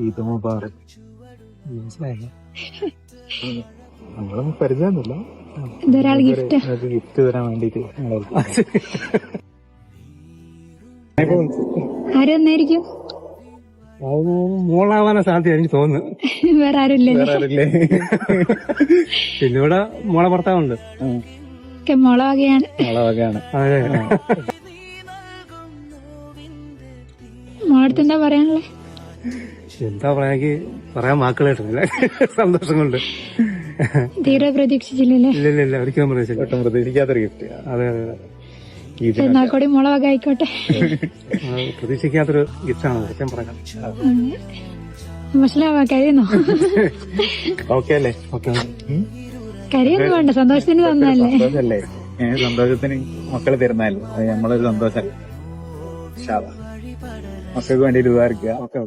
ഈദ് മുബാറക്. മനസ്സിലായില്ല. നമ്മളൊന്നും പരിചയമൊന്നുമില്ല. ഇതൊരാൾ gift gift തരാൻ വേണ്ടിട്ട് ആരും ഒന്നായിരിക്കും. മോളാവാനാ സാധ്യത എനിക്ക് തോന്നുന്നു. വേറെ ആരുമില്ലേ? പിന്നെ ഇവിടെ മോളെ ഭർത്താവുണ്ട്. മോളെ വകയാണ്. വകയാണ്. അതെ. മോളടുത്ത് എന്താ പറയാനുള്ളത്? എന്താ പറയാ, പറയാൻ വാക്കുകളായിട്ടില്ല. സന്തോഷം കൊണ്ട്. തീരെ പ്രതീക്ഷിച്ചില്ലല്ലേ? ഇല്ല ഒരിക്കലും പ്രതീക്ഷിച്ചില്ല. പ്രതീക്ഷിക്കാത്തൊരു ഗിഫ്റ്റ്. അതെ. എന്നാൽ കൂടി മോളെ വക ആയിക്കോട്ടെ. പ്രതീക്ഷിക്കാത്തൊരു ഗിഫ്റ്റാണ് സത്യം പറയാം. മനസ്സിലാവാ. കഴിയുന്നോ? ഓക്കെ അല്ലേ? കരയൊന്നും വേണ്ട, സന്തോഷത്തിന് തന്നല്ലേ. സന്തോഷല്ലേ? സന്തോഷത്തിന് മക്കള് തരുന്നല്ലേ, അത് നമ്മളൊരു സന്തോഷം. മക്കൾക്ക് വേണ്ടിട്ട് ഉപകാരിക്കുക. ഓക്കെ.